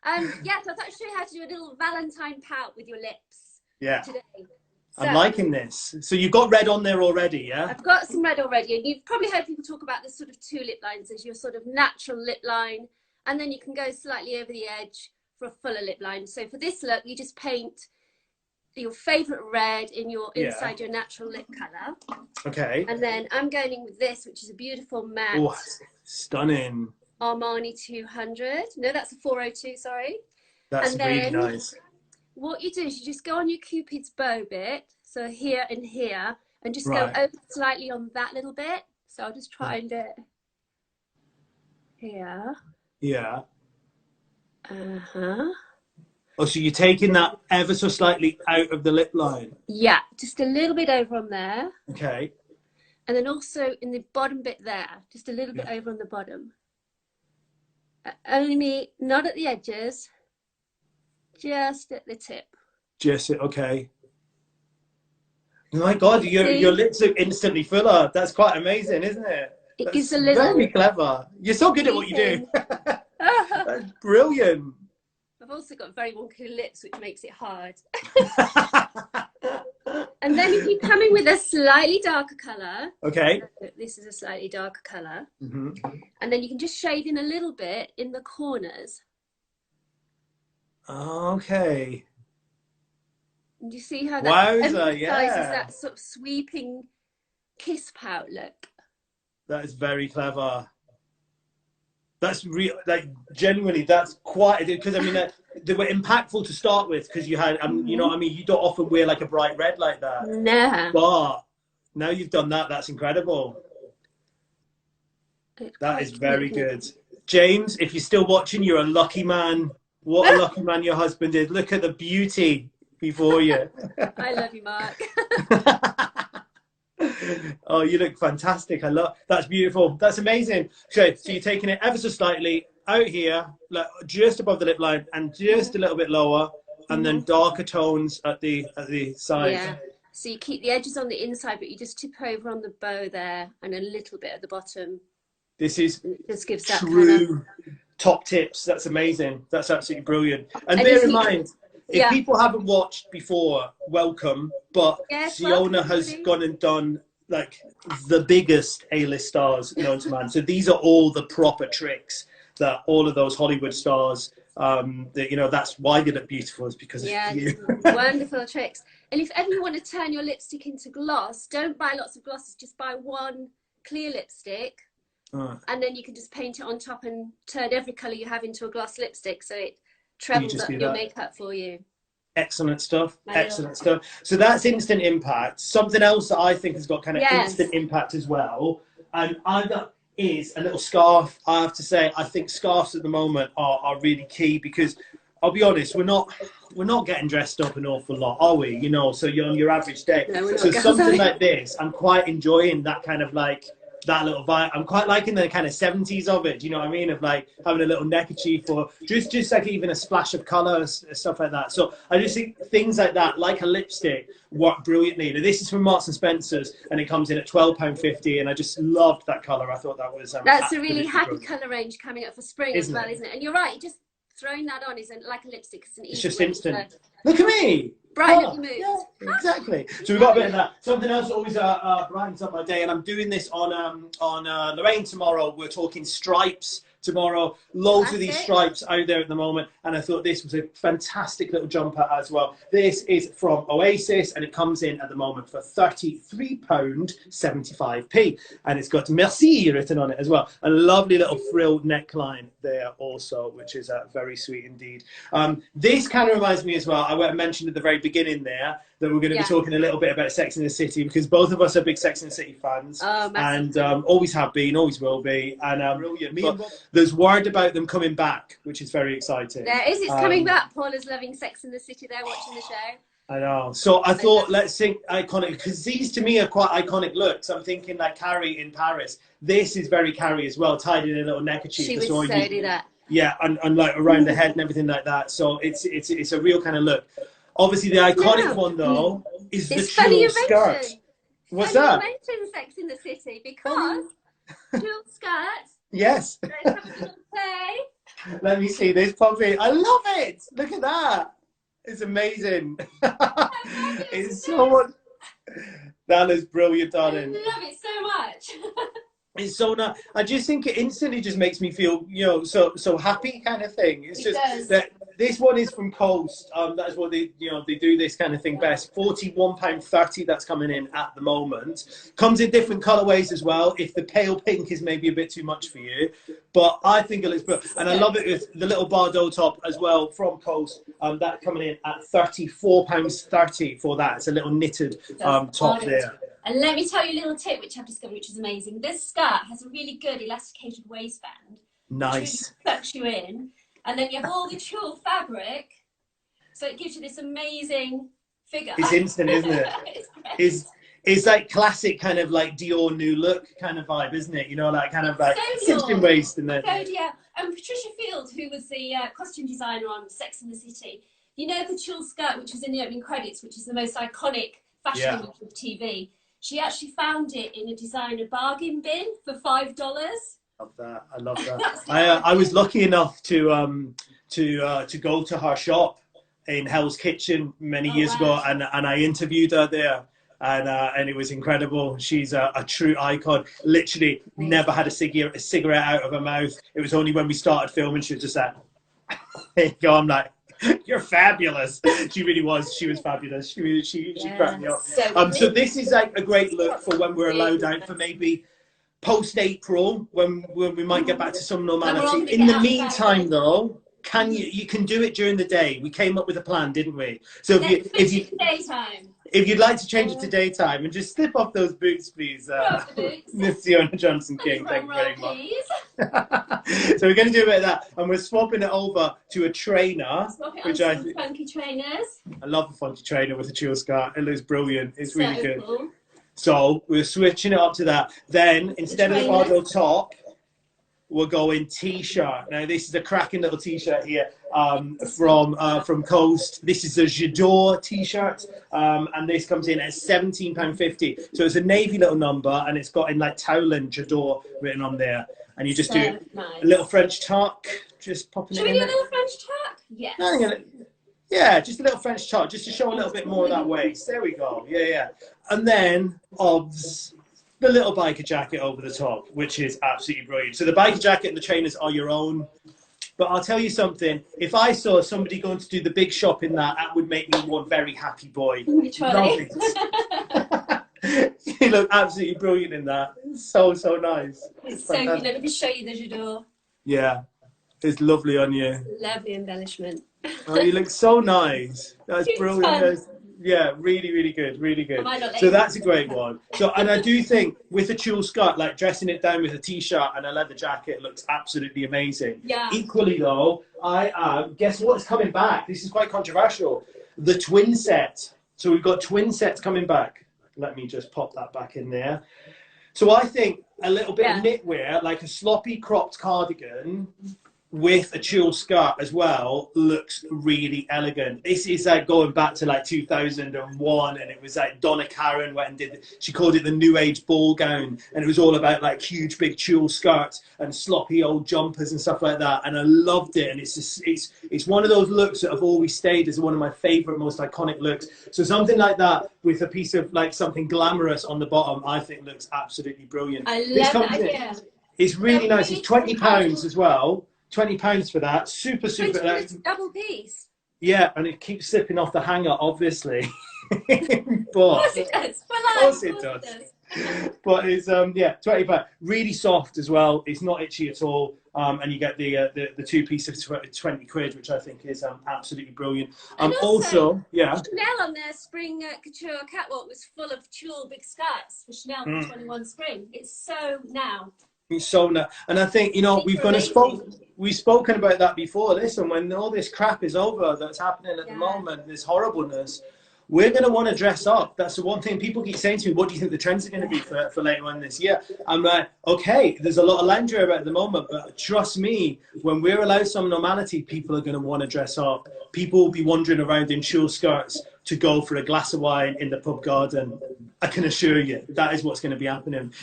Yeah, so I thought I'd show you how to do a little Valentine pout with your lips today. So, I'm liking this. So you've got red on there already, yeah? I've got some red already, and you've probably heard people talk about this sort of two lip lines as your sort of natural lip line, and then you can go slightly over the edge for a fuller lip line. So for this look, you just paint your favourite red in your inside your natural lip colour. Okay. And then I'm going in with this, which is a beautiful matte. Oh, stunning. Armani 200. No, that's a 402, sorry. That's and really then nice. What you do is you just go on your Cupid's bow bit, so here and here, and just go over slightly on that little bit. So I'll just try and do it here. Yeah. Uh-huh. Oh, so you're taking that ever so slightly out of the lip line? Yeah, just a little bit over on there. Okay. And then also in the bottom bit there, just a little bit over on the bottom. Only not at the edges, just at the tip. Just okay. Oh my God, your lips look instantly fuller. That's quite amazing, isn't it? It gives a little. Very clever. You're so good at what you do. That's brilliant. I've also got very wonky lips, which makes it hard. And then if you come in with a slightly darker colour. Okay. This is a slightly darker colour. Mm-hmm. And then you can just shade in a little bit in the corners. Okay. And you see how that emphasises yeah. that sort of sweeping kiss pout look. That is very clever. That's real, like genuinely, that's quite, because I mean, they were impactful to start with because you had, you know what I mean? You don't often wear like a bright red like that. No. But now you've done that, that's incredible. That is very good. James, if you're still watching, you're a lucky man. What a lucky man your husband is. Look at the beauty before you. I love you, Mark. Oh, you look fantastic. I love that's beautiful. That's amazing. So you're taking it ever so slightly out here, like just above the lip line, and just a little bit lower, and then darker tones at the side. Yeah. So you keep the edges on the inside, but you just tip over on the bow there, and a little bit at the bottom. This is just gives that true kind of top tips. That's amazing. That's absolutely brilliant. And bear in mind, if people haven't watched before, welcome. But Ciona has gone and done like the biggest A-list stars known to man. So these are all the proper tricks that all of those Hollywood stars, that, you know, that's why they look beautiful, is because of you. Wonderful tricks. And if ever you want to turn your lipstick into gloss, don't buy lots of glosses. Just buy one clear lipstick. And then you can just paint it on top and turn every colour you have into a gloss lipstick, so it trebles up your makeup for you. Excellent stuff. Excellent stuff. So that's instant impact. Something else that I think has got kind of instant impact as well, and that is a little scarf. I have to say, I think scarves at the moment are really key, because I'll be honest, we're not getting dressed up an awful lot, are we? You know, so you're on your average day. No, so something like this, I'm quite enjoying that kind of like that little vibe. I'm quite liking the kind of 70s of it. Do you know what I mean? Of like having a little neckerchief, or just like even a splash of colour, stuff like that. So I just think things like that, like a lipstick, work brilliantly. Now, this is from Marks and Spencer's, and it comes in at £12.50, and I just loved that colour. I thought that was that's a really happy colour range coming up for spring as well, it? isn't it? And you're right, just throwing that on isn't like a lipstick. It's just instant. Look at me. Brighten up your mood. Yeah, exactly. So we've got a bit of that. Something else that always brightens up my day, and I'm doing this on Lorraine tomorrow. We're talking stripes tomorrow. Loads of these stripes out there at the moment, and I thought this was a fantastic little jumper as well. This is from Oasis, and it comes in at the moment for £33.75p, and it's got Merci written on it as well. A lovely little frill neckline there also, which is very sweet indeed. This kind of reminds me as well, I mentioned at the very beginning there that we're going to be talking a little bit about Sex and the City, because both of us are big Sex and the City fans, and always have been, always will be, and there's word about them coming back, which is very exciting. There is, it's coming back. Paul is loving Sex and the City there, watching the show. I know. So I thought, let's think iconic, because these to me are quite iconic looks. I'm thinking like Carrie in Paris. This is very Carrie as well, tied in a little neckerchief. She would so do that. Yeah, and like around the head and everything like that. So it's a real kind of look. Obviously, the iconic one though is the tulle skirt. What's that? You mentioned Sex in the City because tulle skirt. Yes. Let's have a little play. Let me see this puppy. I love it. Look at that. It's amazing. It's so much. That is brilliant, darling. I love it so much. It's so nice. I just think it instantly just makes me feel, you know, so happy kind of thing. It's just that this one is from Coast. That is what they, you know, they do this kind of thing best. £41.30 that's coming in at the moment. Comes in different colorways as well. If the pale pink is maybe a bit too much for you, but I think it looks brilliant. And I love it with the little Bardot top as well from Coast. That coming in at £34.30 for that. It's a little knitted top there. And let me tell you a little tip which I've discovered, which is amazing. This skirt has a really good elasticated waistband. Nice. Which really sucks you in. And then you have all the tulle fabric. So it gives you this amazing figure. It's instant, isn't it? It's like classic kind of like Dior new look kind of vibe, isn't it? You know, like kind of like instant waist and then. So yeah. And Patricia Field, who was the costume designer on Sex and the City, you know the tulle skirt, which was in the opening credits, which is the most iconic fashion image of TV. She actually found it in a designer bargain bin for $5. Love that. I love that. I was lucky enough to go to her shop in Hell's Kitchen many years ago, and I interviewed her there, and it was incredible. She's a true icon. Literally never had a cigarette out of her mouth. It was only when we started filming she was just like, there you go. I'm like, you're fabulous. She really was. She was fabulous. She cracked me up. So this is like a great look for when we're allowed out for maybe post-April, when we might get back to some normality. In the meantime, though, you can do it during the day. We came up with a plan, didn't we? So if you'd like to change it to daytime and just slip off those boots, please, Miss Ciona Johnson-King. Thank you very much. So we're going to do a bit of that, and we're swapping it over to a trainer, which funky trainers. I love a funky trainer with a tulle skirt. It looks brilliant. It's really good. Cool. So we're switching it up to that. Then instead of the Bardot top, we're going t-shirt. Now this is a cracking little t-shirt here from Coast. This is a J'adore t-shirt, and this comes in at £17.50. So it's a navy little number, and it's got in like Towland J'adore written on there. And you just do a little French tuck, just popping it in. Should we do a little French tuck? Yes. Yeah, just a little French tuck, just to show a little bit more of that waist. There we go. Yeah. And then, obs, the little biker jacket over the top, which is absolutely brilliant. So the biker jacket and the trainers are your own. But I'll tell you something. If I saw somebody going to do the big shop in that would make me one very happy boy. Love it. You look absolutely brilliant in that. It's so nice. It's so good. Let me just show you the J'adore. Yeah, it's lovely on you. Lovely embellishment. Oh, you look so nice. That's brilliant. Yeah, really good, really good. So that's a great one. So, and I do think with a tulle skirt, like dressing it down with a t-shirt and a leather jacket looks absolutely amazing. Yeah. Equally though, guess what's coming back? This is quite controversial. The twin set. So we've got twin sets coming back. Let me just pop that back in there. So I think a little bit of knitwear, like a sloppy cropped cardigan with a tulle skirt as well, looks really elegant. This is like going back to like 2001, and it was like Donna Karan went and she called it the New Age ball gown, and it was all about like huge big tulle skirts and sloppy old jumpers and stuff like that, and I loved it. And it's one of those looks that have always stayed as one of my favorite, most iconic looks. So something like that with a piece of like something glamorous on the bottom, I think looks absolutely brilliant. I love that idea. It's really nice. It's £20 as well. £20 for that. Super. Double piece. Yeah, and it keeps slipping off the hanger, obviously. But, of course it does. Of course it does. But it's £20. Really soft as well. It's not itchy at all. And you get the two piece of 20 quid, which I think is absolutely brilliant. And also, Chanel on their spring couture catwalk was full of tulle big skirts for Chanel for 21 spring. It's so now. And I think, you know, we've spoken about that before. Listen, when all this crap is over that's happening at the moment, this horribleness, we're going to want to dress up. That's the one thing people keep saying to me, what do you think the trends are going to be for later on this year? I'm like, okay, there's a lot of lingerie about at the moment, but trust me, when we're allowed some normality, people are going to want to dress up. People will be wandering around in tulle skirts to go for a glass of wine in the pub garden. I can assure you, that is what's going to be happening.